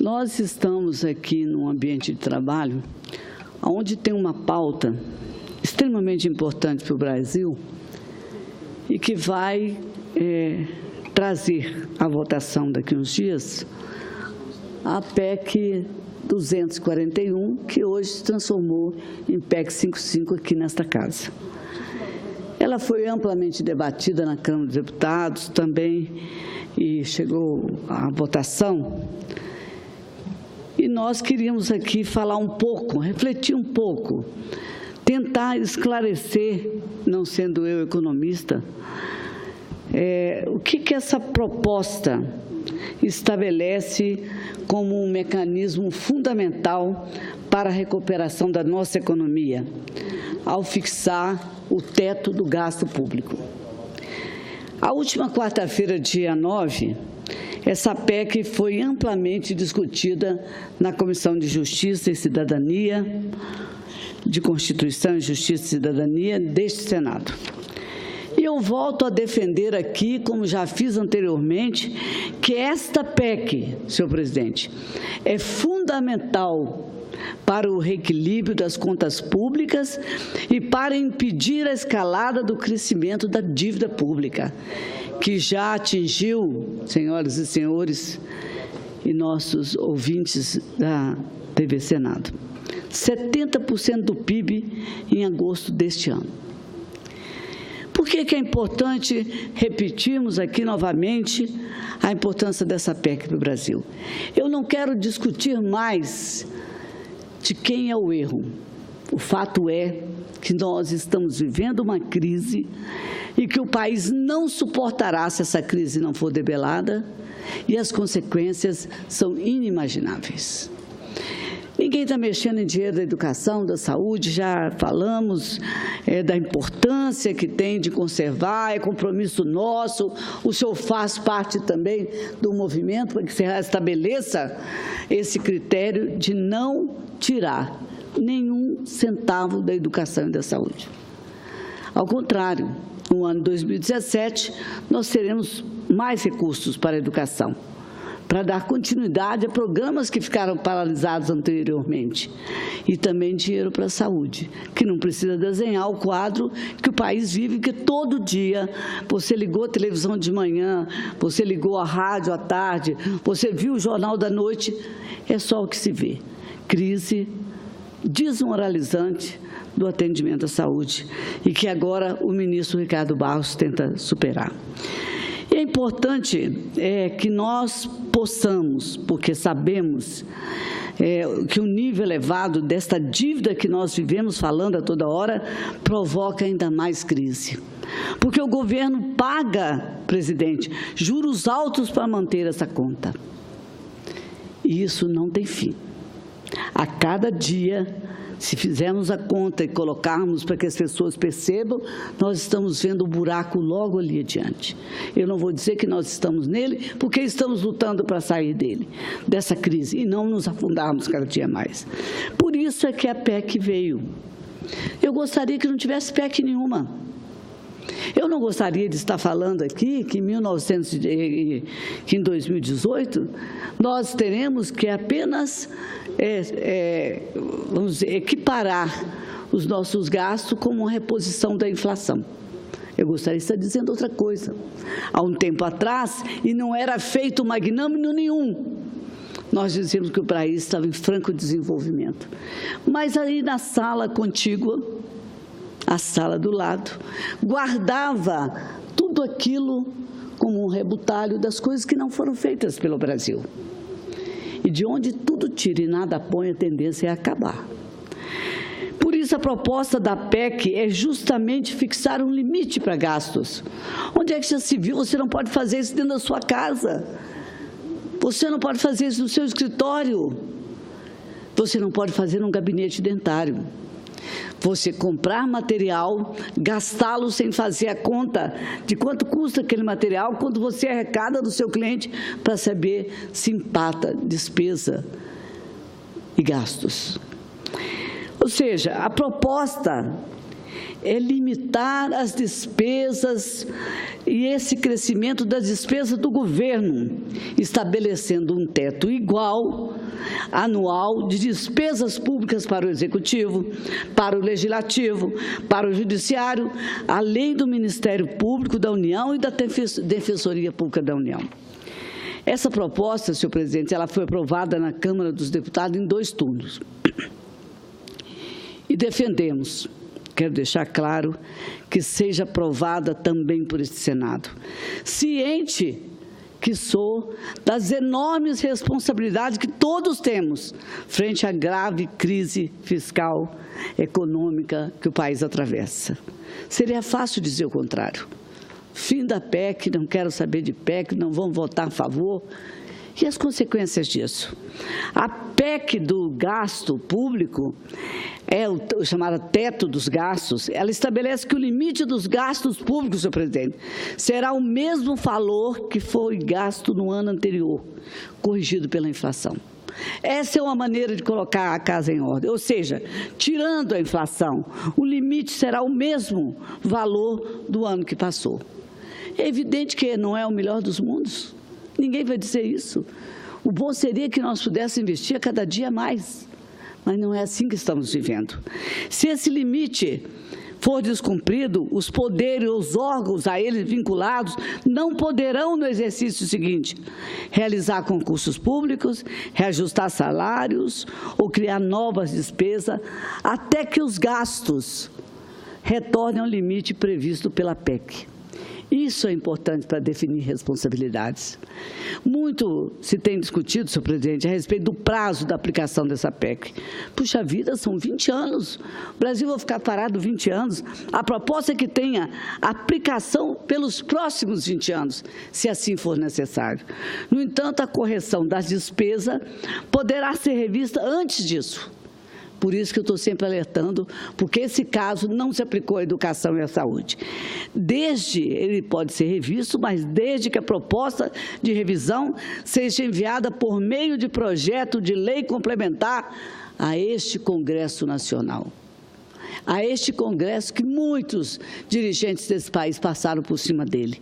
Nós estamos aqui num ambiente de trabalho onde tem uma pauta extremamente importante para o Brasil e que vai trazer à votação daqui a uns dias a PEC 241, que hoje se transformou em PEC 55 aqui nesta casa. Ela foi amplamente debatida na Câmara dos Deputados também e chegou à votação. E nós queríamos aqui falar um pouco, refletir um pouco, tentar esclarecer, não sendo eu economista, o que essa proposta estabelece como um mecanismo fundamental para a recuperação da nossa economia, ao fixar o teto do gasto público. A última quarta-feira, dia 9, essa PEC foi amplamente discutida na Comissão de Justiça e Cidadania, de Constituição, Justiça e Cidadania deste Senado. E eu volto a defender aqui, como já fiz anteriormente, que esta PEC, senhor presidente, é fundamental para o reequilíbrio das contas públicas e para impedir a escalada do crescimento da dívida pública, que já atingiu, senhoras e senhores, e nossos ouvintes da TV Senado, 70% do PIB em agosto deste ano. Por que é importante repetirmos aqui novamente a importância dessa PEC para o Brasil? Eu não quero discutir mais de quem é o erro. O fato é que nós estamos vivendo uma crise e que o país não suportará se essa crise não for debelada e as consequências são inimagináveis. Ninguém está mexendo em dinheiro da educação, da saúde, já falamos da importância que tem de conservar, é compromisso nosso, o senhor faz parte também do movimento para que se estabeleça esse critério de não tirar nenhum centavo da educação e da saúde. Ao contrário, no ano 2017, nós teremos mais recursos para a educação, para dar continuidade a programas que ficaram paralisados anteriormente. E também dinheiro para a saúde, que não precisa desenhar o quadro que o país vive, que todo dia você ligou a televisão de manhã, você ligou a rádio à tarde, você viu o jornal da noite, é só o que se vê. Crise desmoralizante do atendimento à saúde e que agora o ministro Ricardo Barros tenta superar. E é importante que nós possamos, porque sabemos que o nível elevado desta dívida que nós vivemos falando a toda hora provoca ainda mais crise. Porque o governo paga, presidente, juros altos para manter essa conta. E isso não tem fim. A cada dia, se fizermos a conta e colocarmos para que as pessoas percebam, nós estamos vendo o buraco logo ali adiante. Eu não vou dizer que nós estamos nele, porque estamos lutando para sair dele, dessa crise, e não nos afundarmos cada dia mais. Por isso é que a PEC veio. Eu gostaria que não tivesse PEC nenhuma. Eu não gostaria de estar falando aqui que em 2018 nós teremos que apenas vamos dizer, equiparar os nossos gastos como uma reposição da inflação. Eu gostaria de estar dizendo outra coisa. Há um tempo atrás, e não era feito magnânimo nenhum, nós dizíamos que o país estava em franco desenvolvimento. Mas aí na sala contígua, a sala do lado, guardava tudo aquilo como um rebutalho das coisas que não foram feitas pelo Brasil. E de onde tudo tira e nada põe, a tendência é acabar. Por isso, a proposta da PEC é justamente fixar um limite para gastos. Onde é que já se viu? Você não pode fazer isso dentro da sua casa. Você não pode fazer isso no seu escritório. Você não pode fazer num gabinete dentário. Você comprar material, gastá-lo sem fazer a conta de quanto custa aquele material, quando você arrecada do seu cliente para saber se empata despesa e gastos. Ou seja, a proposta é limitar as despesas e esse crescimento das despesas do governo, estabelecendo um teto igual, anual, de despesas públicas para o Executivo, para o Legislativo, para o Judiciário, além do Ministério Público da União e da Defensoria Pública da União. Essa proposta, senhor presidente, ela foi aprovada na Câmara dos Deputados em 2 turnos. E defendemos, quero deixar claro, que seja aprovada também por este Senado. Ciente que sou das enormes responsabilidades que todos temos frente à grave crise fiscal, econômica que o país atravessa. Seria fácil dizer o contrário. Fim da PEC, não quero saber de PEC, não vamos votar a favor. E as consequências disso? A PEC do gasto público, é o chamado teto dos gastos, ela estabelece que o limite dos gastos públicos, senhor presidente, será o mesmo valor que foi gasto no ano anterior, corrigido pela inflação. Essa é uma maneira de colocar a casa em ordem, ou seja, tirando a inflação, o limite será o mesmo valor do ano que passou. É evidente que não é o melhor dos mundos. Ninguém vai dizer isso. O bom seria que nós pudéssemos investir a cada dia mais, mas não é assim que estamos vivendo. Se esse limite for descumprido, os poderes, os órgãos a eles vinculados não poderão, no exercício seguinte, realizar concursos públicos, reajustar salários ou criar novas despesas, até que os gastos retornem ao limite previsto pela PEC. Isso é importante para definir responsabilidades. Muito se tem discutido, senhor presidente, a respeito do prazo da aplicação dessa PEC. Puxa vida, são 20 anos. O Brasil vai ficar parado 20 anos. A proposta é que tenha aplicação pelos próximos 20 anos, se assim for necessário. No entanto, a correção das despesas poderá ser revista antes disso. Por isso que eu estou sempre alertando, porque esse caso não se aplicou à educação e à saúde. Ele pode ser revisto, mas desde que a proposta de revisão seja enviada por meio de projeto de lei complementar a este Congresso Nacional. A este Congresso que muitos dirigentes desse país passaram por cima dele.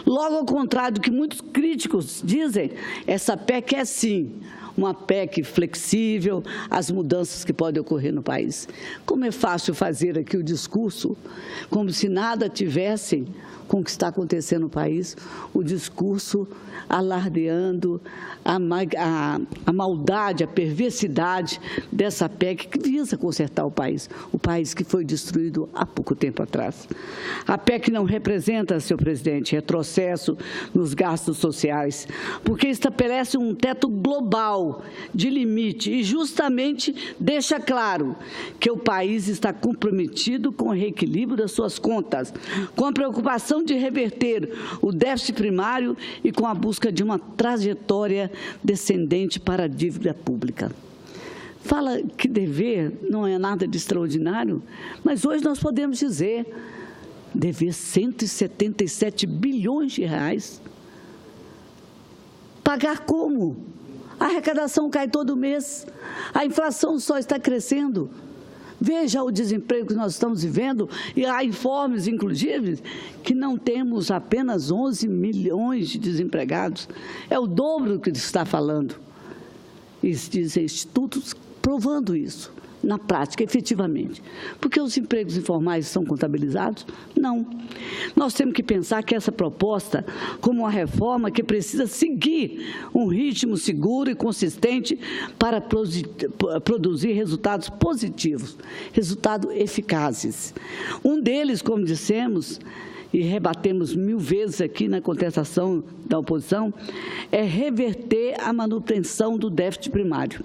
Logo ao contrário do que muitos críticos dizem, essa PEC é sim uma PEC flexível às mudanças que podem ocorrer no país. Como é fácil fazer aqui o discurso, como se nada tivessem com o que está acontecendo no país, o discurso alardeando a maldade, a perversidade dessa PEC que visa consertar o país que foi destruído há pouco tempo atrás. A PEC não representa, senhor presidente, retrocesso nos gastos sociais, porque estabelece um teto global de limite e justamente deixa claro que o país está comprometido com o reequilíbrio das suas contas, com a preocupação de reverter o déficit primário e com a busca de uma trajetória descendente para a dívida pública. Fala que dever não é nada de extraordinário, mas hoje nós podemos dizer, dever 177 bilhões de reais. Pagar como? A arrecadação cai todo mês, a inflação só está crescendo. Veja o desemprego que nós estamos vivendo, e há informes, inclusive, que não temos apenas 11 milhões de desempregados. É o dobro do que está falando. E dizem institutos provando isso, na prática, efetivamente. Porque os empregos informais são contabilizados? Não. Nós temos que pensar que essa proposta, como uma reforma que precisa seguir um ritmo seguro e consistente para produzir resultados positivos, resultados eficazes. Um deles, como dissemos, e rebatemos 1000 vezes aqui na contestação da oposição, é reverter a manutenção do déficit primário.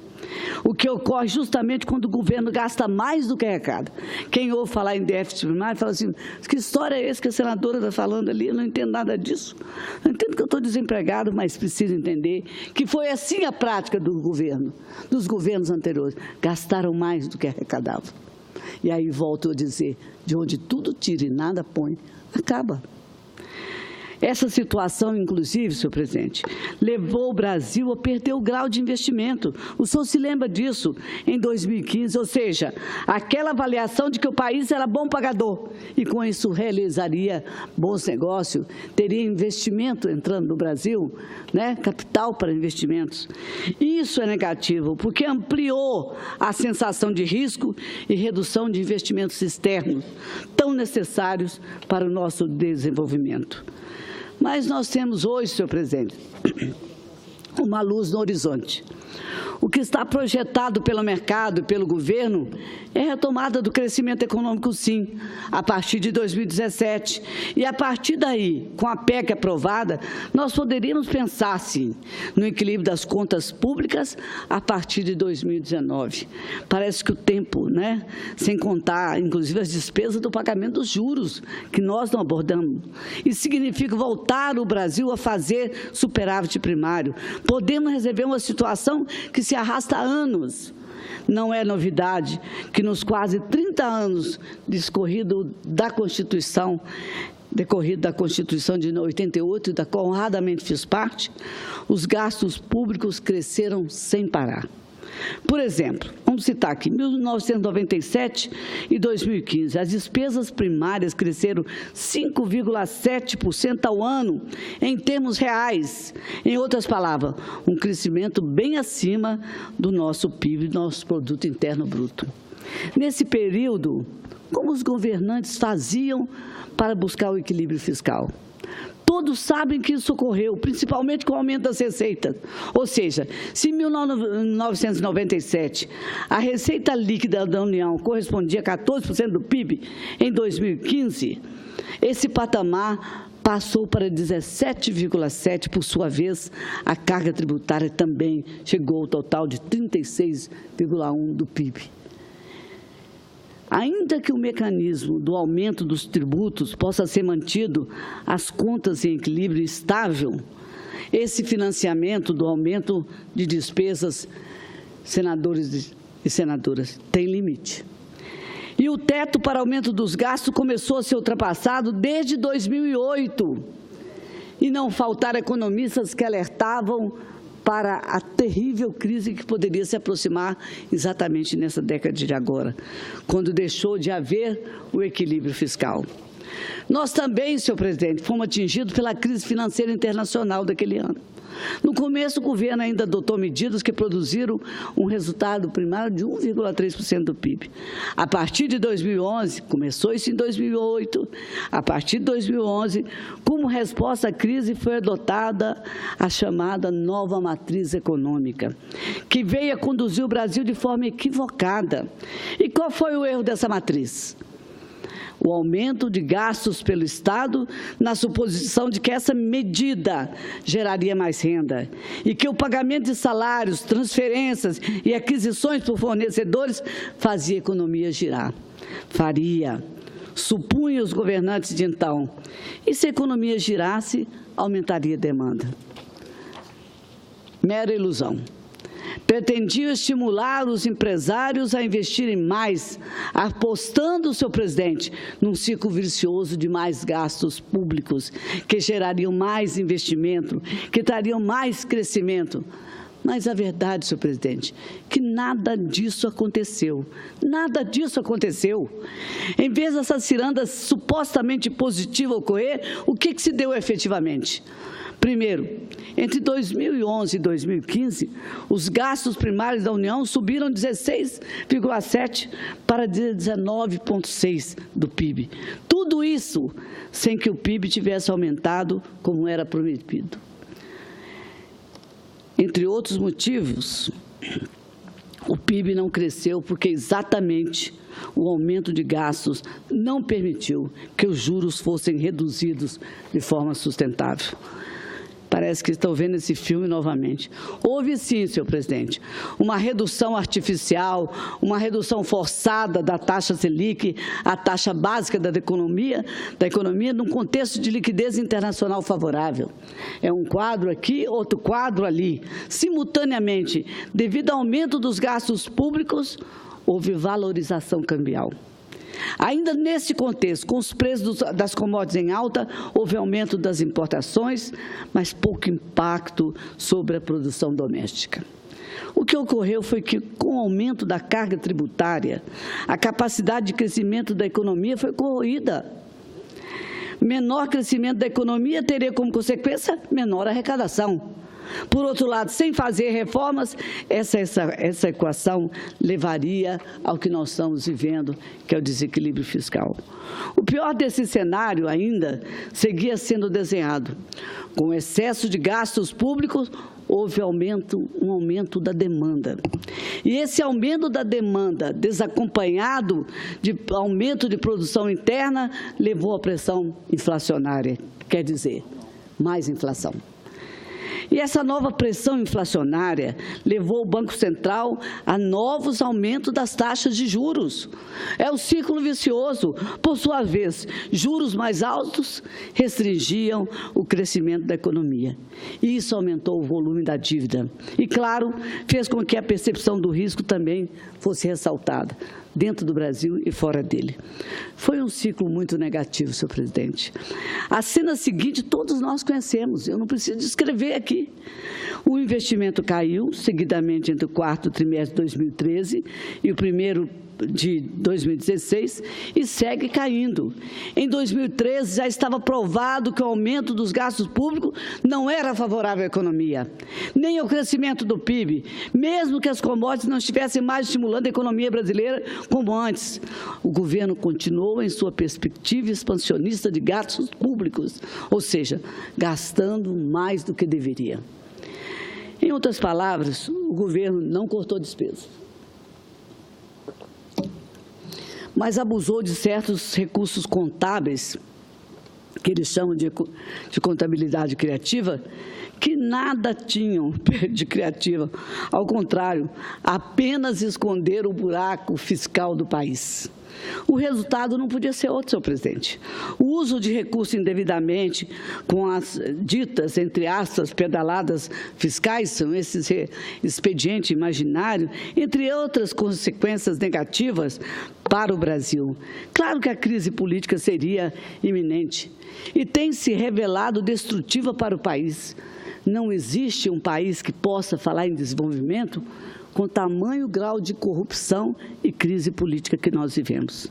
O que ocorre justamente quando o governo gasta mais do que arrecada. Quem ouve falar em déficit primário fala assim, que história é essa que a senadora está falando ali? Eu não entendo nada disso. Eu entendo que eu estou desempregado, mas preciso entender que foi assim a prática do governo, dos governos anteriores. Gastaram mais do que arrecadavam. E aí volto a dizer, de onde tudo tira e nada põe, acaba. Essa situação, inclusive, senhor presidente, levou o Brasil a perder o grau de investimento. O senhor se lembra disso em 2015, ou seja, aquela avaliação de que o país era bom pagador e com isso realizaria bons negócios, teria investimento entrando no Brasil, né? Capital para investimentos. Isso é negativo, porque ampliou a sensação de risco e redução de investimentos externos, tão necessários para o nosso desenvolvimento. Mas nós temos hoje, senhor presidente, uma luz no horizonte. O que está projetado pelo mercado e pelo governo é a retomada do crescimento econômico, sim, a partir de 2017. E a partir daí, com a PEC aprovada, nós poderíamos pensar, sim, no equilíbrio das contas públicas a partir de 2019. Parece que o tempo, né, sem contar, inclusive, as despesas do pagamento dos juros, que nós não abordamos. Isso significa voltar o Brasil a fazer superávit primário. Podemos resolver uma situação que se arrasta há anos. Não é novidade que nos quase 30 anos decorrido da Constituição de 88, da qual honradamente fiz parte, os gastos públicos cresceram sem parar. Por exemplo, vamos citar aqui, 1997 e 2015, as despesas primárias cresceram 5,7% ao ano em termos reais. Em outras palavras, um crescimento bem acima do nosso PIB, do nosso Produto Interno Bruto. Nesse período, como os governantes faziam para buscar o equilíbrio fiscal? Todos sabem que isso ocorreu, principalmente com o aumento das receitas. Ou seja, se em 1997 a receita líquida da União correspondia a 14% do PIB, em 2015, esse patamar passou para 17,7%, por sua vez, a carga tributária também chegou ao total de 36,1% do PIB. Ainda que o mecanismo do aumento dos tributos possa ser mantido, as contas em equilíbrio estável, esse financiamento do aumento de despesas, senadores e senadoras, tem limite. E o teto para aumento dos gastos começou a ser ultrapassado desde 2008. E não faltaram economistas que alertavam para a terrível crise que poderia se aproximar exatamente nessa década de agora, quando deixou de haver o equilíbrio fiscal. Nós também, senhor presidente, fomos atingidos pela crise financeira internacional daquele ano. No começo, o governo ainda adotou medidas que produziram um resultado primário de 1,3% do PIB. A partir de 2011, começou isso em 2008, a partir de 2011, como resposta à crise, foi adotada a chamada nova matriz econômica, que veio a conduzir o Brasil de forma equivocada. E qual foi o erro dessa matriz? O aumento de gastos pelo Estado, na suposição de que essa medida geraria mais renda e que o pagamento de salários, transferências e aquisições por fornecedores fazia a economia girar. Faria, supunha os governantes de então. E se a economia girasse, aumentaria a demanda. Mera ilusão. Pretendiam estimular os empresários a investirem mais, apostando, senhor presidente, num ciclo vicioso de mais gastos públicos, que gerariam mais investimento, que trariam mais crescimento. Mas a verdade, senhor presidente, que nada disso aconteceu. Nada disso aconteceu. Em vez dessa ciranda supostamente positiva ocorrer, o que se deu efetivamente? Primeiro, entre 2011 e 2015, os gastos primários da União subiram 16,7% para 19,6% do PIB. Tudo isso sem que o PIB tivesse aumentado como era prometido. Entre outros motivos, o PIB não cresceu porque exatamente o aumento de gastos não permitiu que os juros fossem reduzidos de forma sustentável. Parece que estão vendo esse filme novamente. Houve sim, senhor presidente, uma redução artificial, uma redução forçada da taxa Selic, a taxa básica da economia, num contexto de liquidez internacional favorável. É um quadro aqui, outro quadro ali. Simultaneamente, devido ao aumento dos gastos públicos, houve valorização cambial. Ainda nesse contexto, com os preços das commodities em alta, houve aumento das importações, mas pouco impacto sobre a produção doméstica. O que ocorreu foi que, com o aumento da carga tributária, a capacidade de crescimento da economia foi corroída. Menor crescimento da economia teria como consequência menor arrecadação. Por outro lado, sem fazer reformas, essa equação levaria ao que nós estamos vivendo, que é o desequilíbrio fiscal. O pior desse cenário ainda seguia sendo desenhado. Com excesso de gastos públicos, houve um aumento da demanda. E esse aumento da demanda, desacompanhado de aumento de produção interna, levou à pressão inflacionária, quer dizer, mais inflação. E essa nova pressão inflacionária levou o Banco Central a novos aumentos das taxas de juros. É o ciclo vicioso. Por sua vez, juros mais altos restringiam o crescimento da economia. E isso aumentou o volume da dívida. E, claro, fez com que a percepção do risco também fosse ressaltada, dentro do Brasil e fora dele. Foi um ciclo muito negativo, senhor presidente. A cena seguinte todos nós conhecemos, eu não preciso descrever aqui. O investimento caiu seguidamente entre o quarto trimestre de 2013 e o primeiro de 2016 e segue caindo. Em 2013 já estava provado que o aumento dos gastos públicos não era favorável à economia, nem ao crescimento do PIB, mesmo que as commodities não estivessem mais estimulando a economia brasileira como antes. O governo continuou em sua perspectiva expansionista de gastos públicos, ou seja, gastando mais do que deveria. Em outras palavras, o governo não cortou despesas, mas abusou de certos recursos contábeis, que eles chamam de contabilidade criativa, que nada tinham de criativa. Ao contrário, apenas esconderam o buraco fiscal do país. O resultado não podia ser outro, senhor presidente. O uso de recursos indevidamente, com as ditas, entre aspas, pedaladas fiscais, são esses expedientes imaginários, entre outras consequências negativas para o Brasil. Claro que a crise política seria iminente e tem se revelado destrutiva para o país. Não existe um país que possa falar em desenvolvimento com tamanho grau de corrupção e crise política que nós vivemos.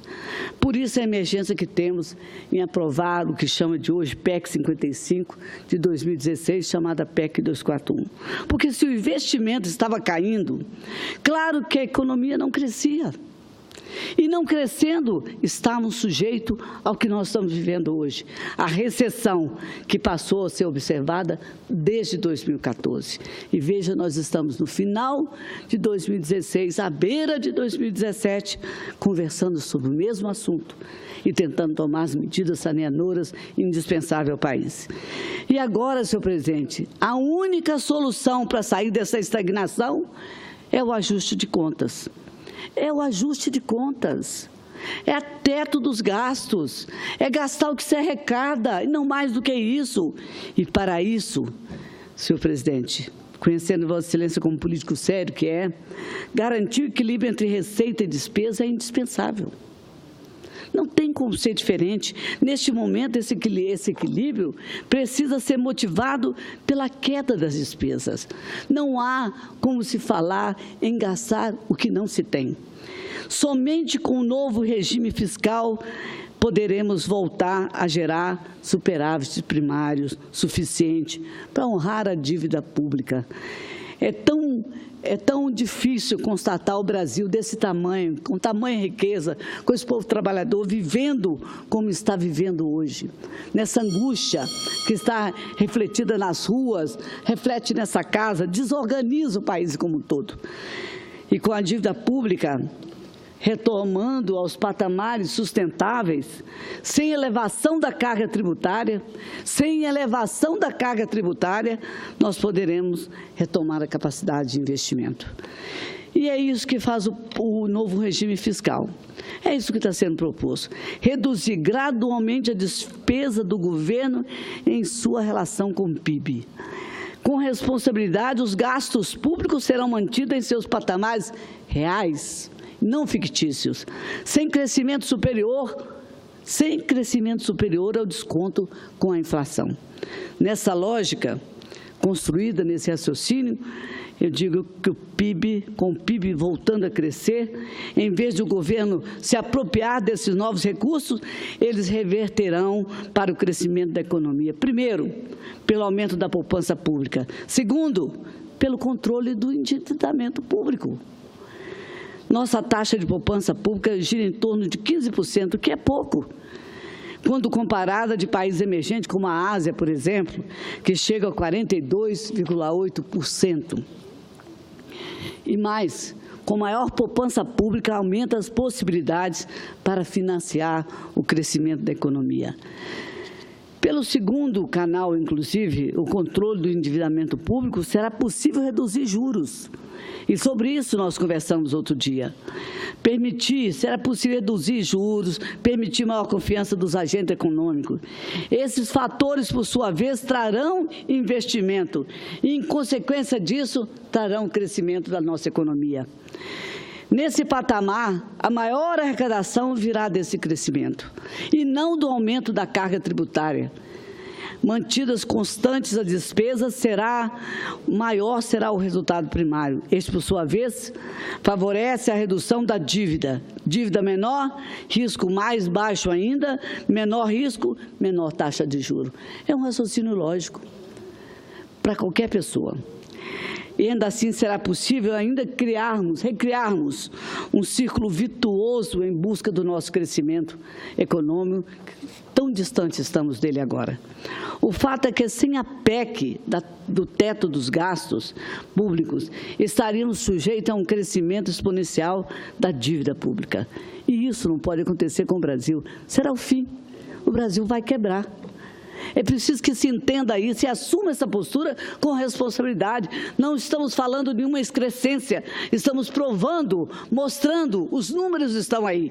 Por isso a emergência que temos em aprovar o que chama de hoje PEC 55 de 2016, chamada PEC 241. Porque se o investimento estava caindo, claro que a economia não crescia. E não crescendo, estamos sujeitos ao que nós estamos vivendo hoje, a recessão que passou a ser observada desde 2014. E veja, nós estamos no final de 2016, à beira de 2017, conversando sobre o mesmo assunto e tentando tomar as medidas saneadoras indispensáveis ao país. E agora, senhor presidente, a única solução para sair dessa estagnação é o ajuste de contas. É o ajuste de contas, é teto dos gastos, é gastar o que se arrecada, e não mais do que isso. E para isso, senhor presidente, conhecendo Vossa Excelência como político sério que é, garantir o equilíbrio entre receita e despesa é indispensável. Não tem como ser diferente. Neste momento, esse equilíbrio precisa ser motivado pela queda das despesas. Não há como se falar em gastar o que não se tem. Somente com o novo regime fiscal poderemos voltar a gerar superávites primários suficiente para honrar a dívida pública. É tão difícil constatar o Brasil desse tamanho, com tamanha riqueza, com esse povo trabalhador vivendo como está vivendo hoje. Nessa angústia que está refletida nas ruas, reflete nessa casa, desorganiza o país como um todo. E com a dívida pública retomando aos patamares sustentáveis, sem elevação da carga tributária, nós poderemos retomar a capacidade de investimento. E é isso que faz o novo regime fiscal. É isso que está sendo proposto. Reduzir gradualmente a despesa do governo em sua relação com o PIB. Com responsabilidade, os gastos públicos serão mantidos em seus patamares reais não fictícios, sem crescimento superior ao desconto com a inflação. Nessa lógica, construída nesse raciocínio, eu digo que com o PIB voltando a crescer, em vez de o governo se apropriar desses novos recursos, eles reverterão para o crescimento da economia. Primeiro, pelo aumento da poupança pública. Segundo, pelo controle do endividamento público. Nossa taxa de poupança pública gira em torno de 15%, que é pouco, quando comparada de países emergentes como a Ásia, por exemplo, que chega a 42,8%. E mais, com maior poupança pública, aumenta as possibilidades para financiar o crescimento da economia. Pelo segundo canal, inclusive, o controle do endividamento público, será possível reduzir juros. E sobre isso nós conversamos outro dia. Será possível reduzir juros, permitir maior confiança dos agentes econômicos. Esses fatores, por sua vez, trarão investimento e, em consequência disso, trarão crescimento da nossa economia. Nesse patamar, a maior arrecadação virá desse crescimento e não do aumento da carga tributária. Mantidas constantes as despesas, maior será o resultado primário. Este, por sua vez, favorece a redução da dívida. Dívida menor, risco mais baixo ainda, menor risco, menor taxa de juros. É um raciocínio lógico para qualquer pessoa. E ainda assim será possível ainda recriarmos um círculo virtuoso em busca do nosso crescimento econômico, tão distante estamos dele agora. O fato é que sem a PEC do teto dos gastos públicos, estaríamos sujeitos a um crescimento exponencial da dívida pública. E isso não pode acontecer com o Brasil. Será o fim. O Brasil vai quebrar. É preciso que se entenda isso e assuma essa postura com responsabilidade. Não estamos falando de uma excrescência, estamos provando, mostrando, os números estão aí.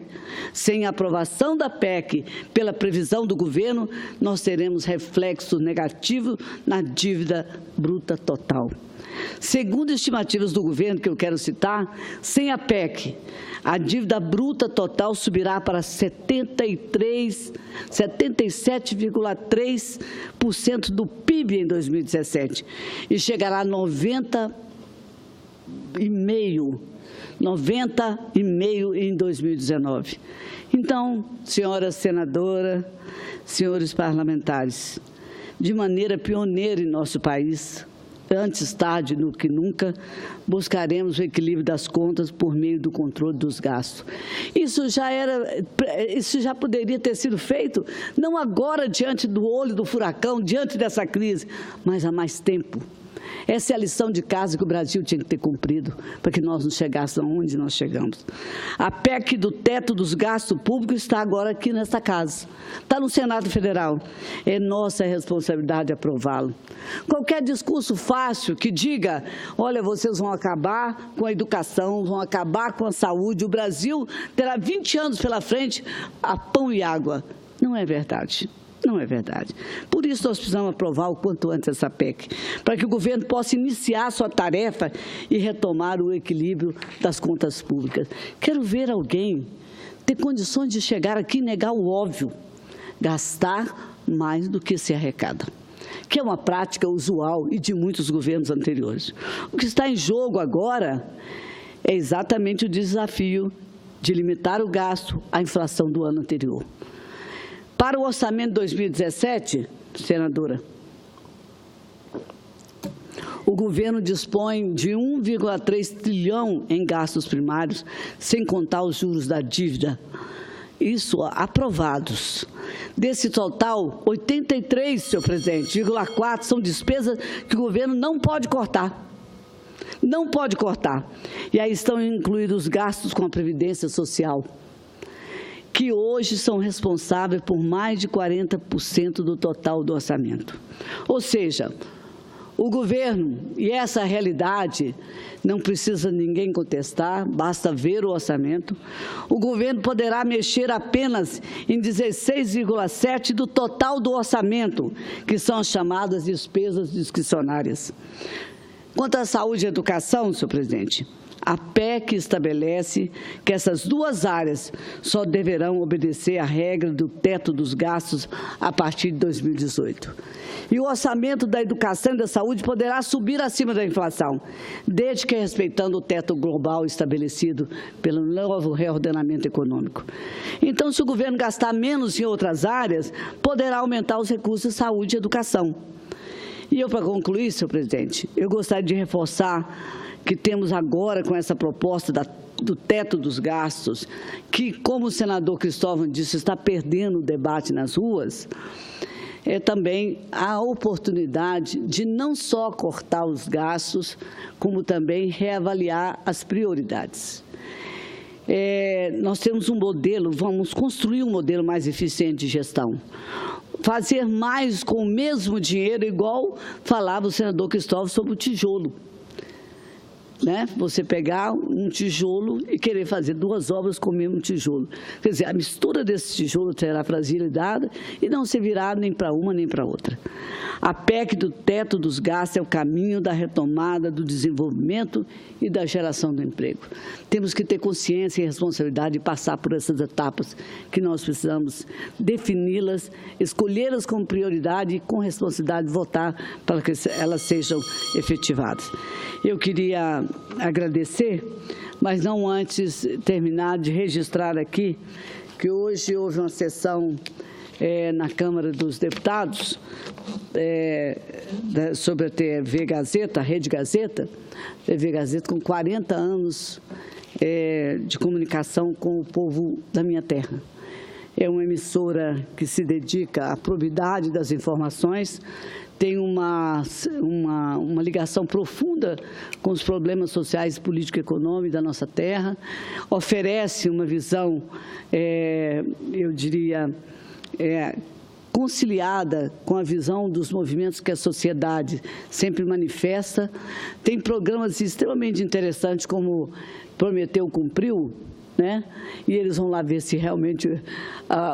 Sem a aprovação da PEC pela previsão do governo, nós teremos reflexo negativo na dívida bruta total. Segundo estimativas do governo, que eu quero citar, sem a PEC, a dívida bruta total subirá para 77,3% do PIB em 2017 e chegará a 90,5% em 2019. Então, senhora senadora, senhores parlamentares, de maneira pioneira em nosso país, antes tarde do que nunca, buscaremos o equilíbrio das contas por meio do controle dos gastos. Isso já poderia ter sido feito, não agora diante do olho do furacão, diante dessa crise, mas há mais tempo. Essa é a lição de casa que o Brasil tinha que ter cumprido para que nós não chegássemos onde nós chegamos. A PEC do teto dos gastos públicos está agora aqui nesta casa. Está no Senado Federal. É nossa responsabilidade aprová-lo. Qualquer discurso fácil que diga, olha, vocês vão acabar com a educação, vão acabar com a saúde, o Brasil terá 20 anos pela frente a pão e água. Não é verdade. Não é verdade. Por isso, nós precisamos aprovar o quanto antes essa PEC, para que o governo possa iniciar sua tarefa e retomar o equilíbrio das contas públicas. Quero ver alguém ter condições de chegar aqui e negar o óbvio, gastar mais do que se arrecada, que é uma prática usual e de muitos governos anteriores. O que está em jogo agora é exatamente o desafio de limitar o gasto à inflação do ano anterior. Para o orçamento de 2017, senadora, o governo dispõe de 1,3 trilhão em gastos primários, sem contar os juros da dívida. Isso aprovados. Desse total, 83, senhor presidente, 0,4 são despesas que o governo não pode cortar. Não pode cortar. E aí estão incluídos os gastos com a Previdência Social, que hoje são responsáveis por mais de 40% do total do orçamento. Ou seja, o governo, e essa realidade não precisa ninguém contestar, basta ver o orçamento, o governo poderá mexer apenas em 16,7% do total do orçamento, que são as chamadas despesas discricionárias. Quanto à saúde e educação, senhor presidente, a PEC estabelece que essas duas áreas só deverão obedecer à regra do teto dos gastos a partir de 2018. E o orçamento da educação e da saúde poderá subir acima da inflação, desde que respeitando o teto global estabelecido pelo novo reordenamento econômico. Então, se o governo gastar menos em outras áreas, poderá aumentar os recursos de saúde e educação. E eu, para concluir, senhor presidente, eu gostaria de reforçar que temos agora com essa proposta do teto dos gastos, que, como o senador Cristóvão disse, está perdendo o debate nas ruas, é também a oportunidade de não só cortar os gastos, como também reavaliar as prioridades. Nós temos um modelo, vamos construir um modelo mais eficiente de gestão. Fazer mais com o mesmo dinheiro, igual falava o senador Cristóvão sobre o tijolo. Você pegar um tijolo e querer fazer duas obras com o mesmo tijolo. Quer dizer, a mistura desse tijolo terá fragilidade e não servirá nem para uma nem para outra. A PEC do teto dos gastos é o caminho da retomada do desenvolvimento e da geração do emprego. Temos que ter consciência e responsabilidade de passar por essas etapas que nós precisamos defini-las, escolhê-las como prioridade e, com responsabilidade, votar para que elas sejam efetivadas. Eu queria agradecer, mas não antes terminar de registrar aqui que hoje houve uma sessão na Câmara dos Deputados sobre a TV Gazeta, a Rede Gazeta, TV Gazeta com 40 anos de comunicação com o povo da minha terra. É uma emissora que se dedica à probidade das informações, tem uma ligação profunda com os problemas sociais, políticos e econômicos da nossa terra, oferece uma visão, eu diria, conciliada com a visão dos movimentos que a sociedade sempre manifesta, tem programas extremamente interessantes como Prometeu Cumpriu, e eles vão lá ver se realmente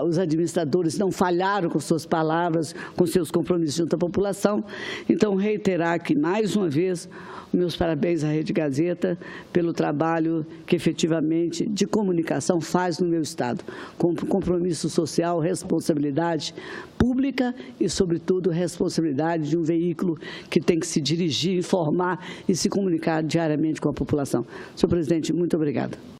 os administradores não falharam com suas palavras, com seus compromissos junto à população. Então, reiterar aqui mais uma vez meus parabéns à Rede Gazeta pelo trabalho que efetivamente de comunicação faz no meu estado, com compromisso social, responsabilidade pública e, sobretudo, responsabilidade de um veículo que tem que se dirigir, informar e se comunicar diariamente com a população. Senhor presidente, muito obrigada.